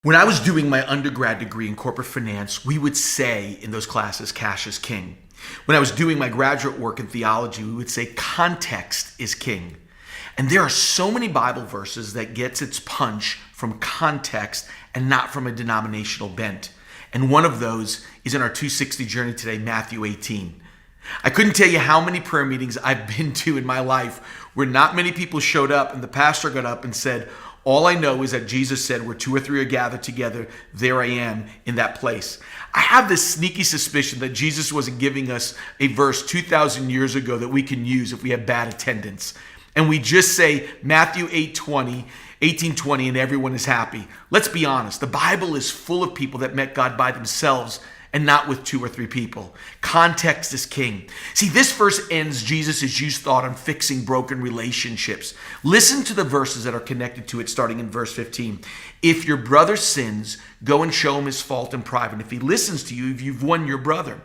When I was doing my undergrad degree in corporate finance, we would say in those classes, cash is king. When I was doing my graduate work in theology, we would say context is king. And there are so many Bible verses that gets its punch from context and not from a denominational bent. And one of those is in our 260 journey today, Matthew 18. I couldn't tell you how many prayer meetings I've been to in my life where not many people showed up and the pastor got up and said, all I know is that Jesus said, where two or three are gathered together, there I am in that place. I have this sneaky suspicion that Jesus wasn't giving us a verse 2,000 years ago that we can use if we have bad attendance. And we just say Matthew 18:20, and everyone is happy. Let's be honest. The Bible is full of people that met God by themselves and not with two or three people. Context is king. See, this verse ends Jesus' used thought on fixing broken relationships. Listen to the verses that are connected to it, starting in verse 15. If your brother sins, go and show him his fault in private. If he listens to you, you've won your brother.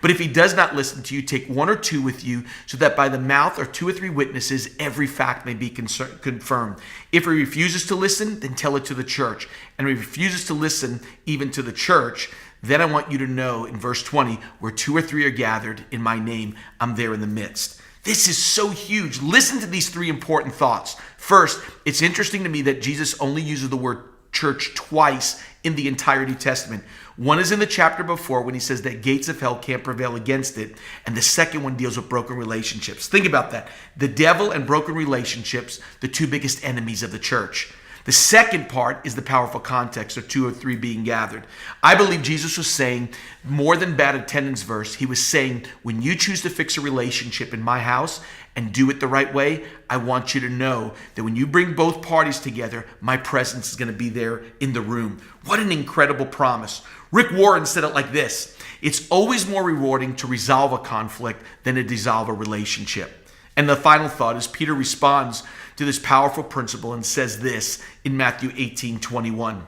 But if he does not listen to you, take one or two with you, so that by the mouth of two or three witnesses, every fact may be confirmed. If he refuses to listen, then tell it to the church. And if he refuses to listen even to the church, then I want you to know in verse 20, where two or three are gathered in my name, I'm there in the midst. This is so huge. Listen to these three important thoughts. First, it's interesting to me that Jesus only uses the word church twice in the entire New Testament. One is in the chapter before when he says that gates of hell can't prevail against it. And the second one deals with broken relationships. Think about that. The devil and broken relationships, the two biggest enemies of the church. The second part is the powerful context of two or three being gathered. I believe Jesus was saying more than bad attendance verse. He was saying, when you choose to fix a relationship in my house and do it the right way, I want you to know that when you bring both parties together, my presence is going to be there in the room. What an incredible promise. Rick Warren said it like this: it's always more rewarding to resolve a conflict than to dissolve a relationship. And the final thought is Peter responds to this powerful principle and says this in Matthew 18:21.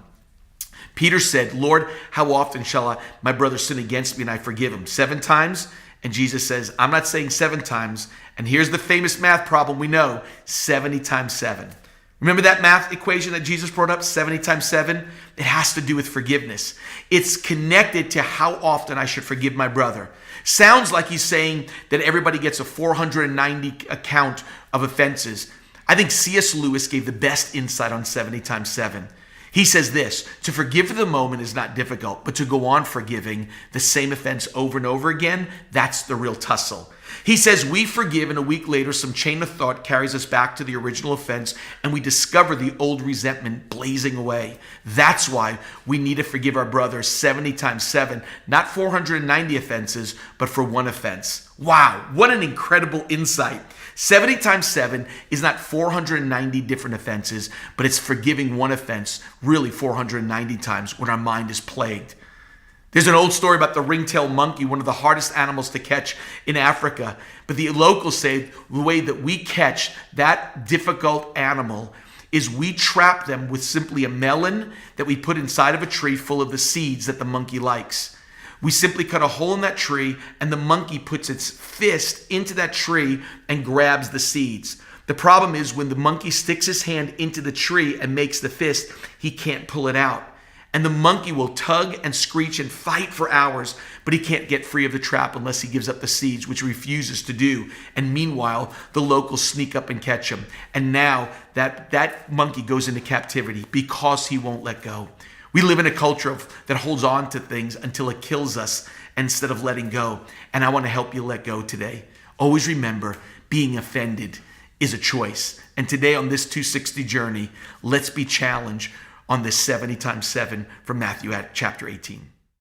Peter said, Lord, how often shall my brother sin against me and I forgive him? 7 times? And Jesus says, I'm not saying 7 times. And here's the famous math problem we know, 70 times 7. Remember that math equation that Jesus brought up, 70 times 7? It has to do with forgiveness. It's connected to how often I should forgive my brother. Sounds like he's saying that everybody gets a 490 account of offenses. I think C.S. Lewis gave the best insight on 70 times 7. He says this: to forgive for the moment is not difficult, but to go on forgiving the same offense over and over again, that's the real tussle. He says we forgive, and a week later some chain of thought carries us back to the original offense, and we discover the old resentment blazing away. That's why we need to forgive our brother 70 times 7, not 490 offenses, but for one offense. Wow, what an incredible insight. 70 times 7 is not 490 different offenses, but it's forgiving one offense really 490 times when our mind is plagued. There's an old story about the ring-tailed monkey, one of the hardest animals to catch in Africa. But the locals say the way that we catch that difficult animal is we trap them with simply a melon that we put inside of a tree full of the seeds that the monkey likes. We simply cut a hole in that tree, and the monkey puts its fist into that tree and grabs the seeds. The problem is when the monkey sticks his hand into the tree and makes the fist, he can't pull it out. And the monkey will tug and screech and fight for hours, but he can't get free of the trap unless he gives up the seeds, which he refuses to do. And meanwhile, the locals sneak up and catch him. And now that monkey goes into captivity because he won't let go. We live in a culture that holds on to things until it kills us instead of letting go. And I want to help you let go today. Always remember, being offended is a choice. And today on this 260 journey, let's be challenged on this 70 times 7 from Matthew chapter 18.